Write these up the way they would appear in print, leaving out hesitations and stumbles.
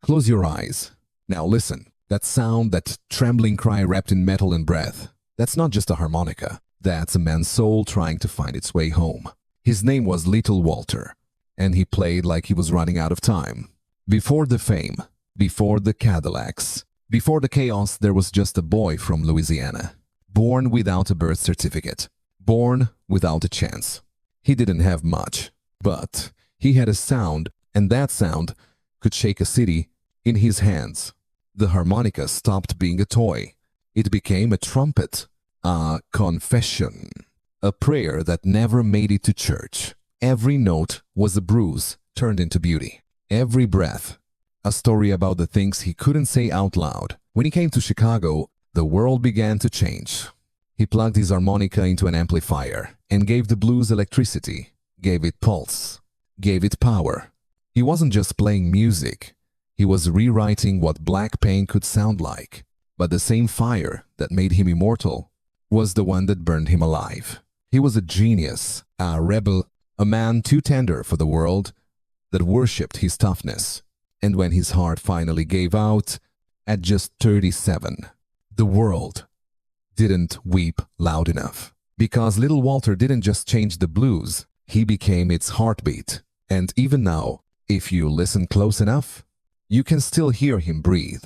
Close your eyes. Now listen. That sound, that trembling cry wrapped in metal and breath, that's not just a harmonica. That's a man's soul trying to find its way home. His name was Little Walter, and he played like he was running out of time. Before the fame, before the Cadillacs, before the chaos, there was just a boy from Louisiana, born without a birth certificate, born without a chance. He didn't have much, but he had a sound, and that sound could shake a city in his hands. The harmonica stopped being a toy. It became a trumpet, a confession, a prayer that never made it to church. Every note was a bruise turned into beauty. Every breath, a story about the things he couldn't say out loud. When he came to Chicago, the world began to change. He plugged his harmonica into an amplifier and gave the blues electricity, gave it pulse, gave it power. He wasn't just playing music. He was rewriting what black pain could sound like. But the same fire that made him immortal was the one that burned him alive. He was a genius, a rebel, a man too tender for the world that worshipped his toughness. And when his heart finally gave out, at just 37, the world didn't weep loud enough. Because Little Walter didn't just change the blues, he became its heartbeat. And even now, if you listen close enough, you can still hear him breathe.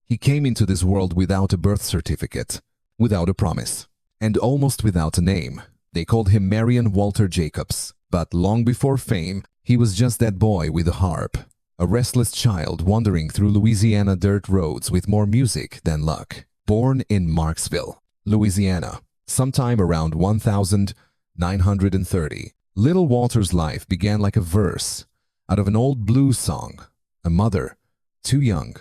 He came into this world without a birth certificate, without a promise, and almost without a name. They called him Marion Walter Jacobs, but long before fame, he was just that boy with a harp, a restless child wandering through Louisiana dirt roads with more music than luck. Born in Marksville, Louisiana, sometime around 1930, Little Walter's life began like a verse out of an old blues song. A mother too young,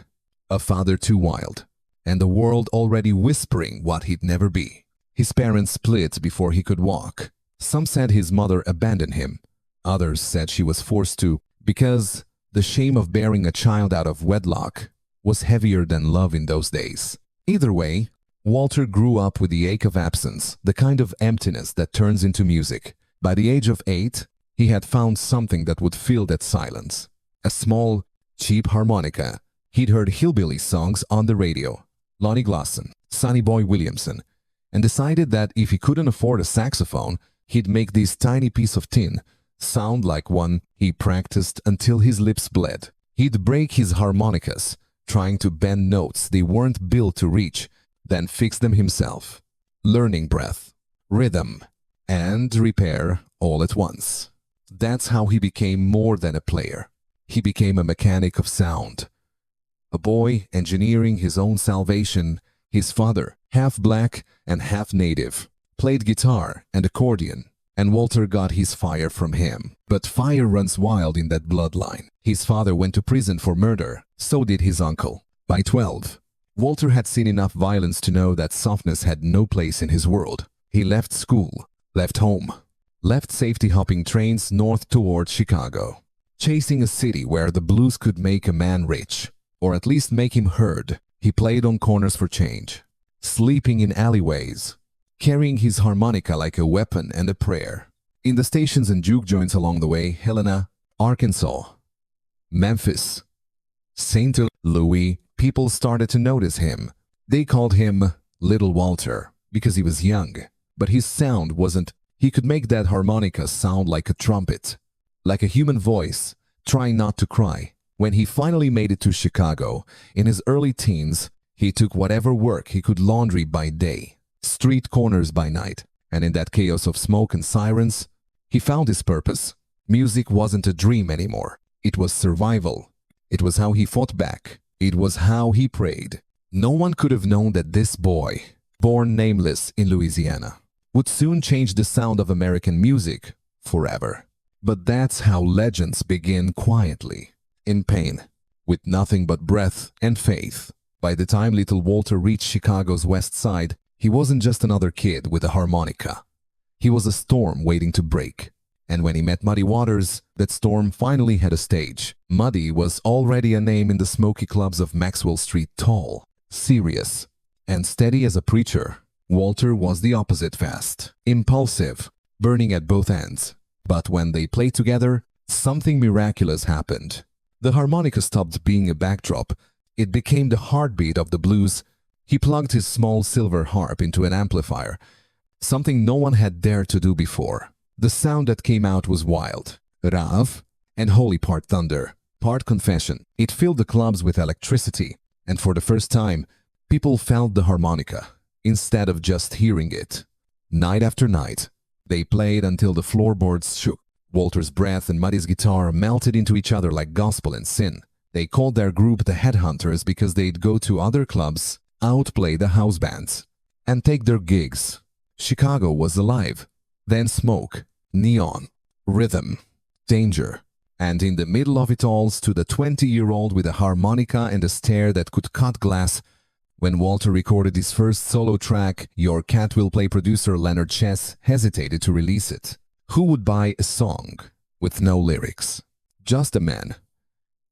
a father too wild, and the world already whispering what he'd never be. His parents split before he could walk. Some said his mother abandoned him. Others said she was forced to, because the shame of bearing a child out of wedlock was heavier than love in those days. Either way, Walter grew up with the ache of absence, the kind of emptiness that turns into music. By the age of 8, he had found something that would fill that silence. A small, cheap harmonica. He'd heard hillbilly songs on the radio, Lonnie Glosson, Sonny Boy Williamson, and decided that if he couldn't afford a saxophone, he'd make this tiny piece of tin sound like one. He practiced until his lips bled. He'd break his harmonicas, trying to bend notes they weren't built to reach, then fix them himself, learning breath, rhythm, and repair all at once. That's how he became more than a player. He became a mechanic of sound, a boy engineering his own salvation. His father, half black and half native, played guitar and accordion, and Walter got his fire from him. But fire runs wild in that bloodline. His father went to prison for murder, so did his uncle. By 12, Walter had seen enough violence to know that softness had no place in his world. He left school, left home, left safety-hopping trains north toward Chicago, chasing a city where the blues could make a man rich, or at least make him heard. He played on corners for change, sleeping in alleyways, carrying his harmonica like a weapon and a prayer. In the stations and juke joints along the way, Helena, Arkansas, Memphis, St. Louis, people started to notice him. They called him Little Walter because he was young, but his sound wasn't. He could make that harmonica sound like a trumpet, like a human voice, trying not to cry. When he finally made it to Chicago, in his early teens, he took whatever work he could laundry by day, street corners by night, and in that chaos of smoke and sirens, he found his purpose. Music wasn't a dream anymore. It was survival. It was how he fought back. It was how he prayed. No one could have known that this boy, born nameless in Louisiana, would soon change the sound of American music forever. But that's how legends begin, quietly, in pain, with nothing but breath and faith. By the time Little Walter reached Chicago's west side, he wasn't just another kid with a harmonica. He was a storm waiting to break. And when he met Muddy Waters, that storm finally had a stage. Muddy was already a name in the smoky clubs of Maxwell Street, tall, serious, and steady as a preacher. Walter was the opposite, fast, impulsive, burning at both ends. But when they played together, something miraculous happened. The harmonica stopped being a backdrop. It became the heartbeat of the blues. He plugged his small silver harp into an amplifier, something no one had dared to do before. The sound that came out was wild, rough, and holy, part thunder, part confession. It filled the clubs with electricity, and for the first time, people felt the harmonica instead of just hearing it. Night after night, they played until the floorboards shook. Walter's breath and Muddy's guitar melted into each other like gospel and sin. They called their group the Headhunters because they'd go to other clubs, outplay the house bands, and take their gigs. Chicago was alive. Then smoke, neon, rhythm, danger, and in the middle of it all stood a 20-year-old with a harmonica and a stare that could cut glass. When Walter recorded his first solo track, Your Cat Will Play producer Leonard Chess hesitated to release it. Who would buy a song with no lyrics? Just a man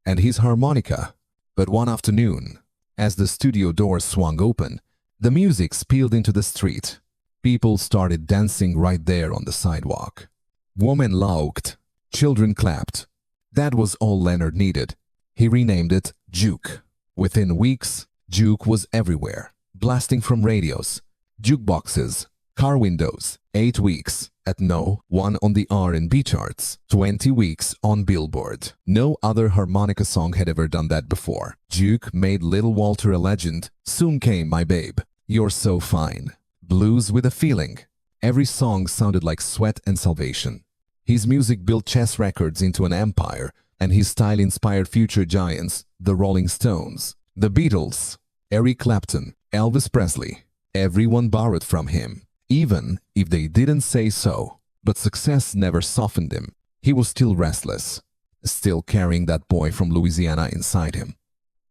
and his harmonica. But one afternoon, as the studio doors swung open, the music spilled into the street. People started dancing right there on the sidewalk. Women laughed, children clapped. That was all Leonard needed. He renamed it Juke. Within weeks, Juke was everywhere, blasting from radios, jukeboxes, car windows. 8 weeks at no. 1 on the R&B charts. 20 weeks on Billboard. No other harmonica song had ever done that before. Juke made Little Walter a legend. Soon came My Babe, You're So Fine, Blues with a Feeling. Every song sounded like sweat and salvation. His music built Chess Records into an empire, and his style inspired future giants, the Rolling Stones, the Beatles, Eric Clapton, Elvis Presley. Everyone borrowed from him, even if they didn't say so. But success never softened him. He was still restless, still carrying that boy from Louisiana inside him,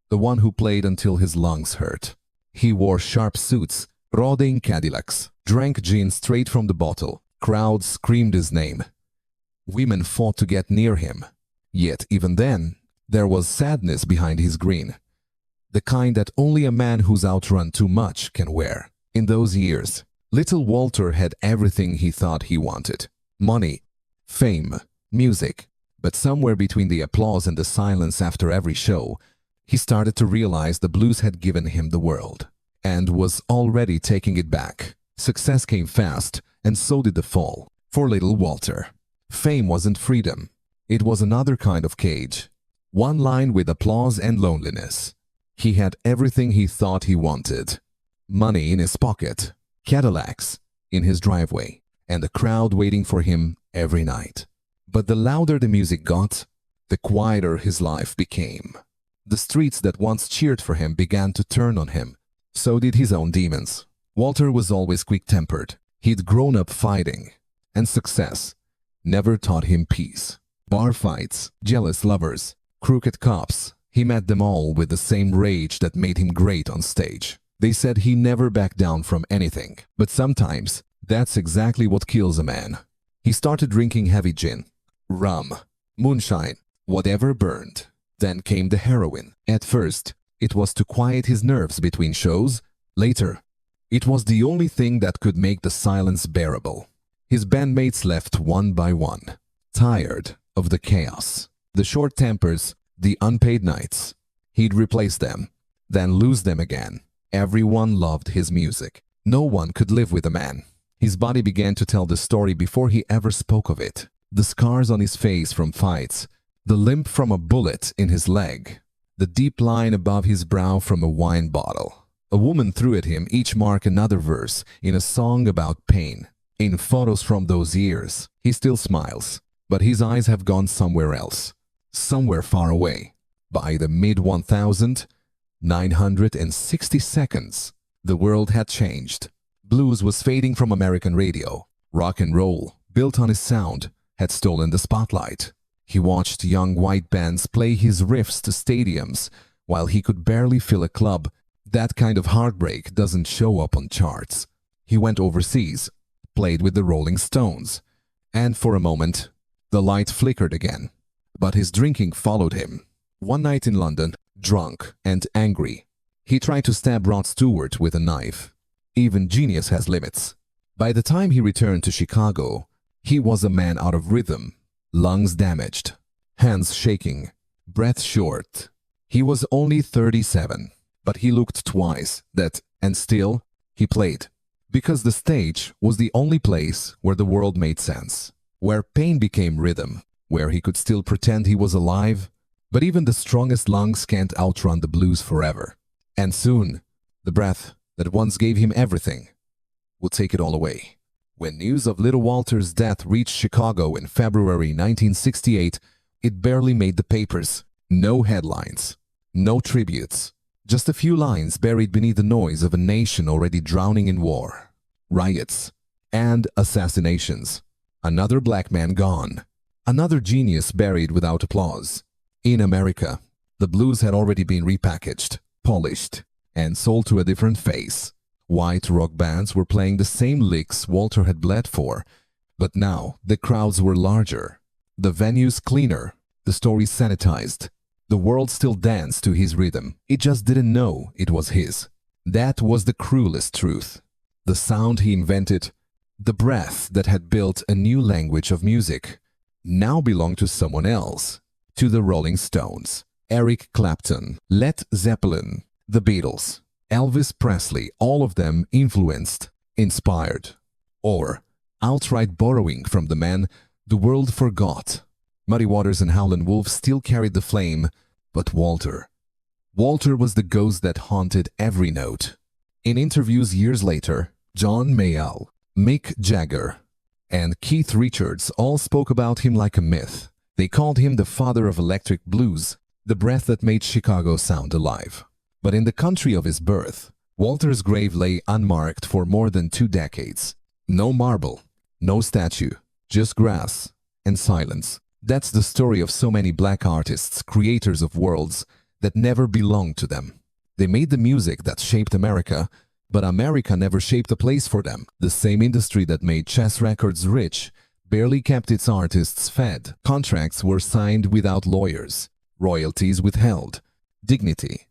the one who played until his lungs hurt. He wore sharp suits, rode in Cadillacs, drank gin straight from the bottle. Crowds screamed his name. Women fought to get near him. Yet even then, there was sadness behind his grin, the kind that only a man who's outrun too much can wear. In those years, Little Walter had everything he thought he wanted: money, fame, music. But somewhere between the applause and the silence after every show, he started to realize the blues had given him the world and was already taking it back. Success came fast, and so did the fall. For Little Walter, fame wasn't freedom. It was another kind of cage, one lined with applause and loneliness. He had everything he thought he wanted: money in his pocket, Cadillacs in his driveway, and a crowd waiting for him every night. But the louder the music got, the quieter his life became. The streets that once cheered for him began to turn on him. So did his own demons. Walter was always quick-tempered. He'd grown up fighting, and success never taught him peace. Bar fights, jealous lovers, crooked cops. He met them all with the same rage that made him great on stage. They said he never backed down from anything. But sometimes, that's exactly what kills a man. He started drinking heavy gin, rum, moonshine, whatever burned. Then came the heroin. At first, it was to quiet his nerves between shows. Later, it was the only thing that could make the silence bearable. His bandmates left one by one, tired of the chaos, the short tempers, the unpaid nights. He'd replace them, then lose them again. Everyone loved his music. No one could live with a man. His body began to tell the story before he ever spoke of it. The scars on his face from fights, the limp from a bullet in his leg, the deep line above his brow from a wine bottle. A woman threw at him each mark another verse in a song about pain. In photos from those years, he still smiles, but his eyes have gone somewhere else, somewhere far away. By the mid-1960s, the world had changed. Blues was fading from American radio. Rock and roll, built on his sound, had stolen the spotlight. He watched young white bands play his riffs to stadiums while he could barely fill a club. That kind of heartbreak doesn't show up on charts. He went overseas, played with the Rolling Stones, and for a moment, the light flickered again. But his drinking followed him. One night in London, drunk and angry, he tried to stab Rod Stewart with a knife. Even genius has limits. By the time he returned to Chicago, he was a man out of rhythm, lungs damaged, hands shaking, breath short. He was only 37, but he looked twice that, and still, he played. Because the stage was the only place where the world made sense, where pain became rhythm, where he could still pretend he was alive, but even the strongest lungs can't outrun the blues forever. And soon, the breath that once gave him everything would take it all away. When news of little Walter's death reached Chicago in February 1968, it barely made the papers. No headlines, no tributes, just a few lines buried beneath the noise of a nation already drowning in war, riots, and assassinations. Another black man gone. Another genius buried without applause. In America, the blues had already been repackaged, polished, and sold to a different face. White rock bands were playing the same licks Walter had bled for, but now the crowds were larger, the venues cleaner, the stories sanitized. The world still danced to his rhythm. It just didn't know it was his. That was the cruelest truth. The sound he invented, the breath that had built a new language of music, now belonged to someone else. To the Rolling Stones, Eric Clapton, Led Zeppelin, the Beatles, Elvis Presley, all of them influenced, inspired, or outright borrowing from the man the world forgot. Muddy Waters and Howlin' Wolf still carried the flame, but Walter was the ghost that haunted every note. In interviews years later, John Mayall, Mick Jagger, and Keith Richards all spoke about him like a myth. They called him the father of electric blues, the breath that made Chicago sound alive. But in the country of his birth, Walter's grave lay unmarked for more than 2 decades. No marble, no statue, just grass and silence. That's the story of so many black artists, creators of worlds that never belonged to them. They made the music that shaped America, but America never shaped a place for them. The same industry that made chess records rich barely kept its artists fed. Contracts were signed without lawyers, royalties withheld, dignity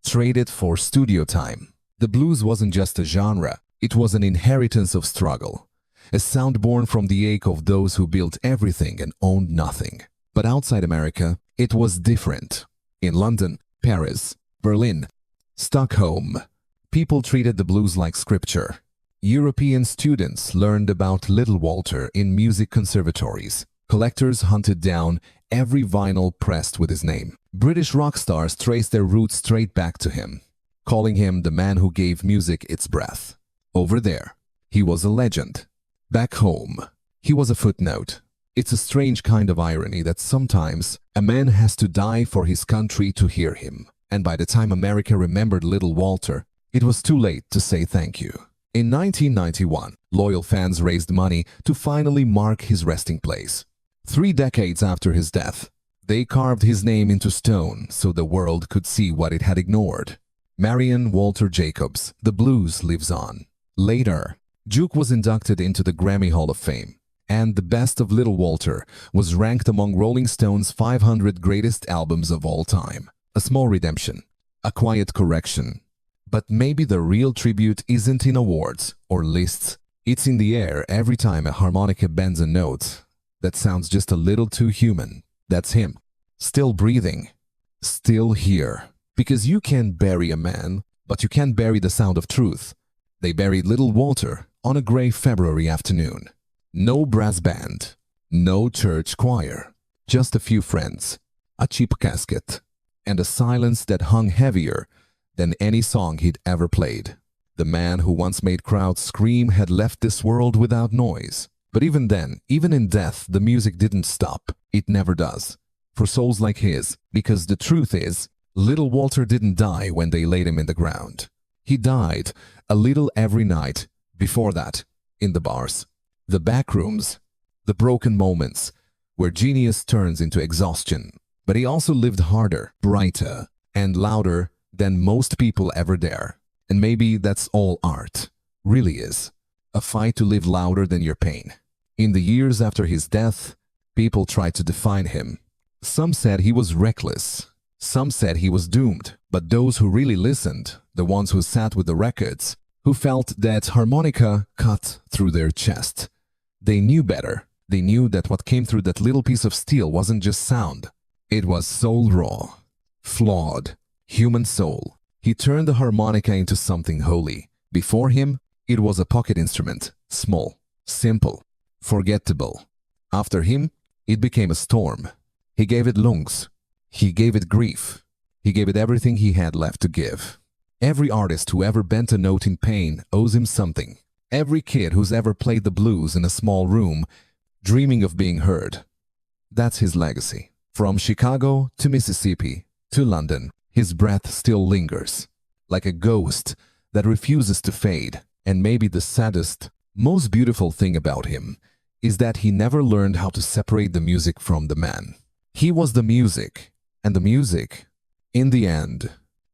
traded for studio time. The blues wasn't just a genre, it was an inheritance of struggle, a sound born from the ache of those who built everything and owned nothing. But outside America, it was different. In London, Paris, Berlin, Stockholm, people treated the blues like scripture. European students learned about Little Walter in music conservatories. Collectors hunted down every vinyl pressed with his name. British rock stars traced their roots straight back to him, calling him the man who gave music its breath. Over there, he was a legend. Back home, he was a footnote. It's a strange kind of irony that sometimes a man has to die for his country to hear him. And by the time America remembered Little Walter, it was too late to say thank you. In 1991, loyal fans raised money to finally mark his resting place. 3 decades after his death, they carved his name into stone so the world could see what it had ignored. Marion Walter Jacobs, the blues lives on. Later, Juke was inducted into the Grammy Hall of Fame, and The Best of Little Walter was ranked among Rolling Stone's 500 greatest albums of all time. A small redemption, a quiet correction. But maybe the real tribute isn't in awards or lists. It's in the air every time a harmonica bends a note that sounds just a little too human. That's him, still breathing, still here. Because you can bury a man, but you can't bury the sound of truth. They buried Little Walter on a gray February afternoon. No brass band, no church choir, just a few friends, a cheap casket, and a silence that hung heavier than any song he'd ever played. The man who once made crowds scream had left this world without noise. But even then, even in death, the music didn't stop. It never does. For souls like his, because the truth is, Little Walter didn't die when they laid him in the ground. He died a little every night before that, in the bars, the back rooms, the broken moments where genius turns into exhaustion. But he also lived harder, brighter, and louder than most people ever dare. And maybe that's all art really is. A fight to live louder than your pain. In the years after his death, people tried to define him. Some said he was reckless. Some said he was doomed. But those who really listened, the ones who sat with the records, who felt that harmonica cut through their chest, they knew better. They knew that what came through that little piece of steel wasn't just sound. It was soul raw, flawed, human soul. He turned the harmonica into something holy. Before him, it was a pocket instrument, small, simple, forgettable. After him, it became a storm. He gave it lungs. He gave it grief. He gave it everything he had left to give. Every artist who ever bent a note in pain owes him something. Every kid who's ever played the blues in a small room, dreaming of being heard. That's his legacy. From Chicago to Mississippi to London, his breath still lingers, like a ghost that refuses to fade. And maybe the saddest, most beautiful thing about him is that he never learned how to separate the music from the man. He was the music, and the music, in the end,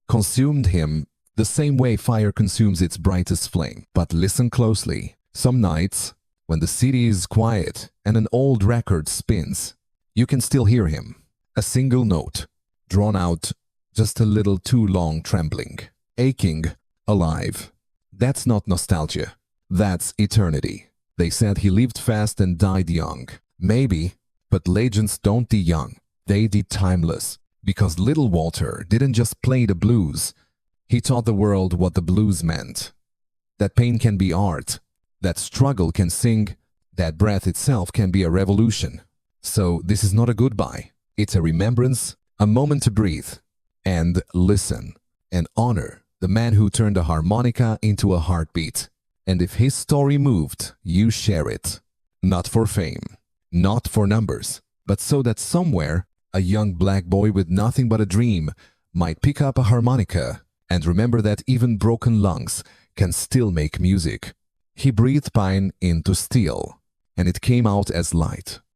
consumed him the same way fire consumes its brightest flame. But listen closely. Some nights, when the city is quiet and an old record spins, you can still hear him. A single note, drawn out just a little too long, trembling, aching, alive. That's not nostalgia. That's eternity. They said he lived fast and died young. Maybe, but legends don't die young. They die timeless. Because Little Walter didn't just play the blues. He taught the world what the blues meant. That pain can be art. That struggle can sing. That breath itself can be a revolution. So this is not a goodbye. It's a remembrance, a moment to breathe and listen and honor the man who turned a harmonica into a heartbeat. And if his story moved, you share it. Not for fame, not for numbers, but so that somewhere a young black boy with nothing but a dream might pick up a harmonica and remember that even broken lungs can still make music. He breathed pine into steel, and it came out as light.